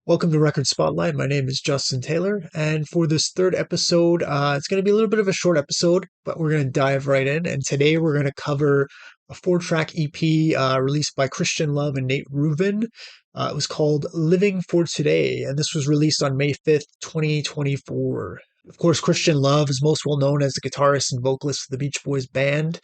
Welcome to Record Spotlight. My name is Justin Taylor, and for this third episode, it's going to be a little bit of a short episode, but we're going to dive right in. And today we're going to cover a four-track EP released by Christian Love and Nate Ruvin. It was called Living for Today, and this was released on May 5th, 2024. Of course, Christian Love is most well known as the guitarist and vocalist of the Beach Boys band.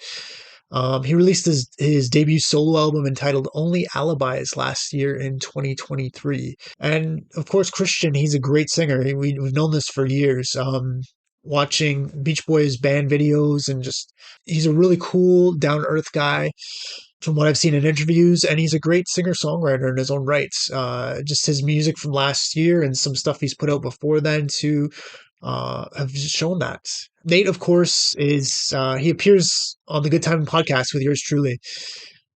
He released his debut solo album entitled Only Alibis last year in 2023. And of course, Christian, he's a great singer. We've known this for years. Watching Beach Boys band videos and just, he's a really cool, down to earth guy from what I've seen in interviews. And he's a great singer songwriter in his own rights. Just his music from last year and some stuff he's put out before then too have shown that. Nate, of course, he appears on the Good Time podcast with yours truly.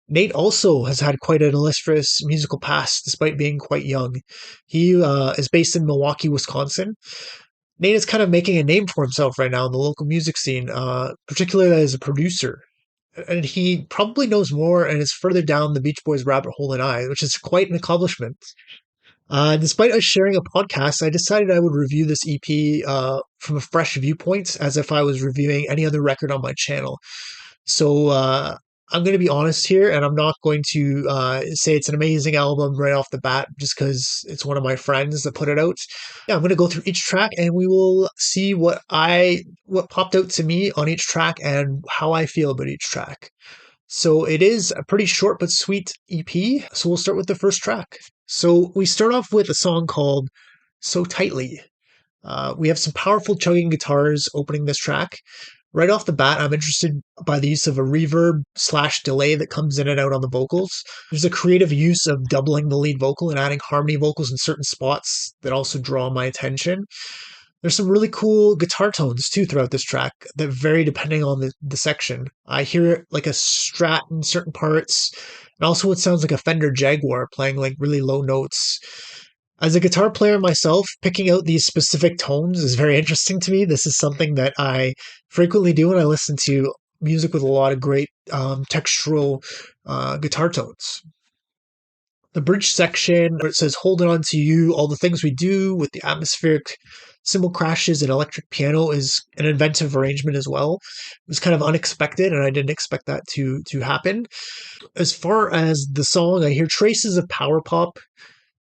Nate also has had quite an illustrious musical past despite being quite young. He is based in Milwaukee, Wisconsin. Nate is kind of making a name for himself right now in the local music scene, particularly as a producer. And he probably knows more and is further down the Beach Boys rabbit hole than I, which is quite an accomplishment. Despite us sharing a podcast, I decided I would review this EP from a fresh viewpoint, as if I was reviewing any other record on my channel. So I'm going to be honest here, and I'm not going to say it's an amazing album right off the bat just because it's one of my friends that put it out. Yeah, I'm going to go through each track, and we will see what popped out to me on each track and how I feel about each track. So it is a pretty short but sweet EP. So we'll start with the first track. So we start off with a song called So Tightly. We have some powerful chugging guitars opening this track. Right off the bat, I'm interested by the use of a reverb/delay that comes in and out on the vocals. There's a creative use of doubling the lead vocal and adding harmony vocals in certain spots that also draw my attention. There's some really cool guitar tones too throughout this track that vary depending on the section. I hear like a Strat in certain parts, and also what sounds like a Fender Jaguar playing like really low notes. As a guitar player myself, picking out these specific tones is very interesting to me. This is something that I frequently do when I listen to music with a lot of great textural guitar tones. The bridge section where it says "Holding On to You," all the things we do with the atmospheric cymbal crashes and electric piano is an inventive arrangement as well. It was kind of unexpected, and I didn't expect that to happen. As far as the song, I hear traces of power pop,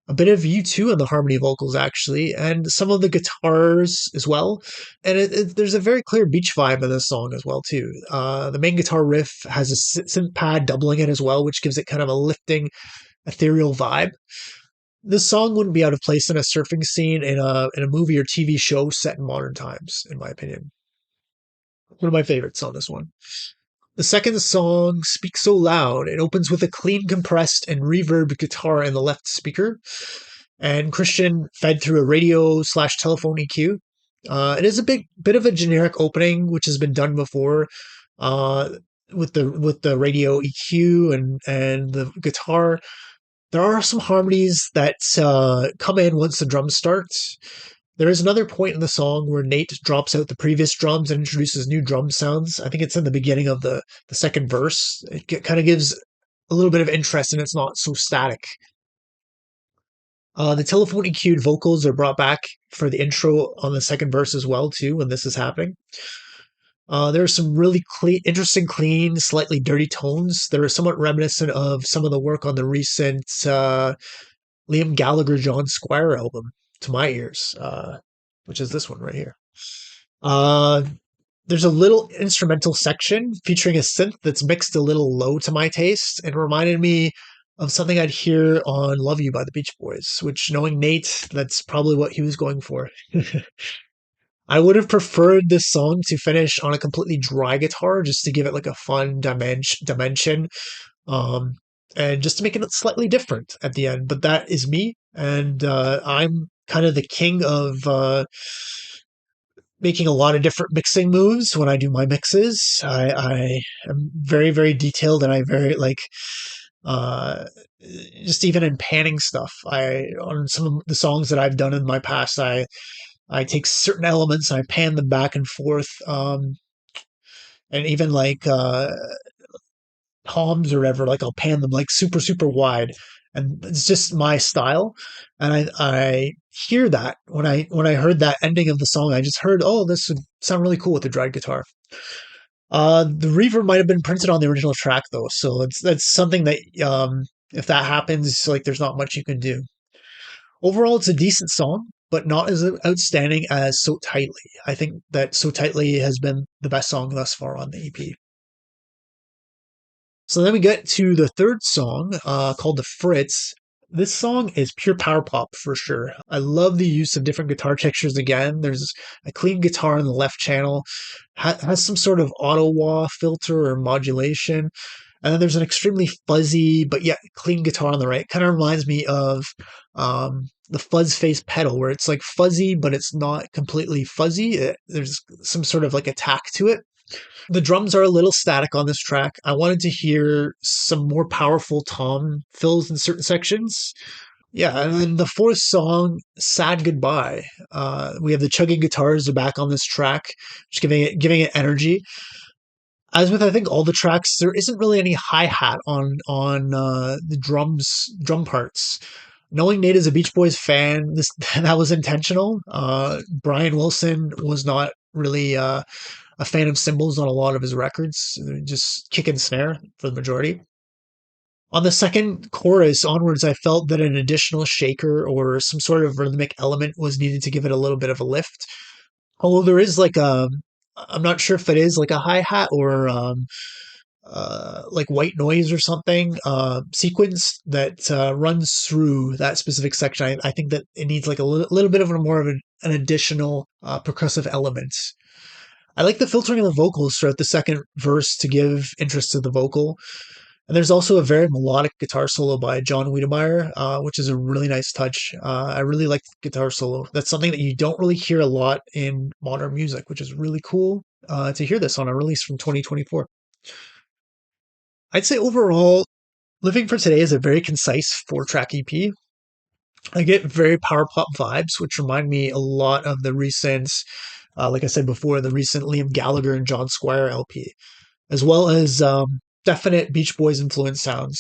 a bit of U2 in the harmony vocals actually, and some of the guitars as well. And there's a very clear beach vibe in this song as well too. The main guitar riff has a synth pad doubling it as well, which gives it kind of a lifting, ethereal vibe. This song wouldn't be out of place in a surfing scene in a movie or TV show set in modern times, in my opinion. One of my favorites on this one. The second song, Speak So Loud, it opens with a clean, compressed, and reverb guitar in the left speaker, and Christian fed through a radio/telephone EQ. It is a bit of a generic opening, which has been done before, with the radio EQ and the guitar. There are some harmonies that come in once the drums start. There is another point in the song where Nate drops out the previous drums and introduces new drum sounds. I think it's in the beginning of the second verse. It kind of gives a little bit of interest and it's not so static. The telephone EQ'd vocals are brought back for the intro on the second verse as well, too, when this is happening. There are some really interesting, clean, slightly dirty tones that are somewhat reminiscent of some of the work on the recent Liam Gallagher John Squire album, to my ears, which is this one right here. There's a little instrumental section featuring a synth that's mixed a little low to my taste and reminded me of something I'd hear on Love You by the Beach Boys, which, knowing Nate, that's probably what he was going for. I would have preferred this song to finish on a completely dry guitar just to give it like a fun dimension, and just to make it slightly different at the end. But that is me, and I'm kind of the king of making a lot of different mixing moves when I do my mixes. I am very, very detailed, and I very like just even in panning stuff. On some of the songs that I've done in my past, I take certain elements and I pan them back and forth, and even like toms or whatever, like I'll pan them like super, super wide. and it's just my style. And I hear that when I heard that ending of the song, I just heard, oh, this would sound really cool with the dried guitar. The reverb might have been printed on the original track though, so that's something that if that happens, like there's not much you can do. Overall, it's a decent song, but not as outstanding as So Tightly. I think that So Tightly has been the best song thus far on the EP. So then we get to the third song, called The Fritz. This song is pure power pop for sure. I love the use of different guitar textures again. There's a clean guitar in the left channel, has some sort of auto wah filter or modulation. And then there's an extremely fuzzy but yet clean guitar on the right. Kind of reminds me of the fuzz face pedal, where it's like fuzzy, but it's not completely fuzzy. There's some sort of like attack to it. The drums are a little static on this track. I wanted to hear some more powerful tom fills in certain sections. Yeah, and then the fourth song, "Sad Goodbye." We have the chugging guitars are back on this track, just giving it energy. As with I think all the tracks, there isn't really any hi hat on the drum parts. Knowing Nate is a Beach Boys fan, this that was intentional. Brian Wilson was not really a fan of cymbals on a lot of his records, just kick and snare for the majority. On the second chorus onwards, I felt that an additional shaker or some sort of rhythmic element was needed to give it a little bit of a lift. Although there is like I'm not sure if it is like a hi hat or like white noise or something sequence that runs through that specific section. I think that it needs like a little bit of a more of an additional percussive element. I like the filtering of the vocals throughout the second verse to give interest to the vocal. And there's also a very melodic guitar solo by John Wiedemeyer, which is a really nice touch. I really like the guitar solo. That's something that you don't really hear a lot in modern music, which is really cool to hear this on a release from 2024. I'd say overall, Living for Today is a very concise 4-track EP. I get very power pop vibes, which remind me a lot of the recent, like I said before, the recent Liam Gallagher and John Squire LP, as well as definite Beach Boys influence sounds.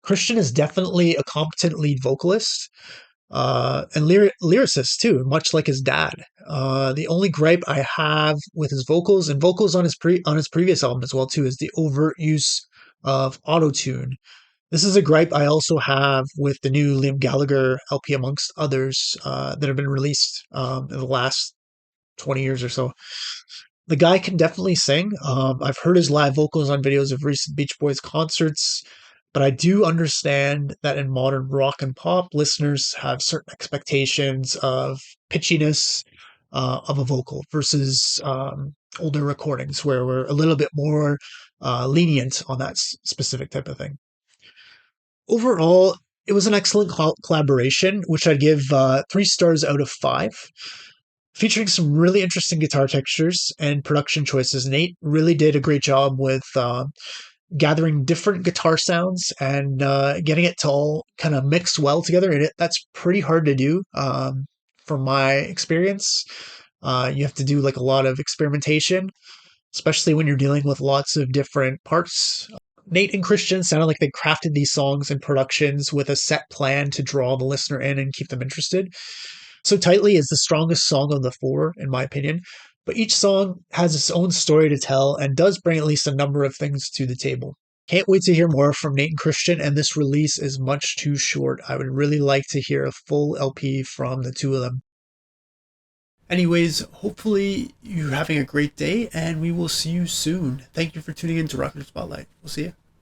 Christian is definitely a competent lead vocalist and lyricist too, much like his dad. The only gripe I have with his vocals and vocals on his previous album as well too is the overt use of auto tune. This is a gripe I also have with the new Liam Gallagher LP, amongst others that have been released in the last 20 years or so. The guy can definitely sing. I've heard his live vocals on videos of recent Beach Boys concerts, but I do understand that in modern rock and pop, listeners have certain expectations of pitchiness of a vocal versus older recordings where we're a little bit more lenient on that specific type of thing. Overall, it was an excellent collaboration, which I'd give 3 stars out of 5. Featuring some really interesting guitar textures and production choices, Nate really did a great job with gathering different guitar sounds and getting it to all kind of mix well together. And that's pretty hard to do from my experience. You have to do like a lot of experimentation, especially when you're dealing with lots of different parts. Nate and Christian sounded like they crafted these songs and productions with a set plan to draw the listener in and keep them interested. So Tightly is the strongest song of the 4, in my opinion, but each song has its own story to tell and does bring at least a number of things to the table. Can't wait to hear more from Nate and Christian, and this release is much too short. I would really like to hear a full LP from the two of them. Anyways, hopefully you're having a great day, and we will see you soon. Thank you for tuning in to Rocker Spotlight. We'll see you.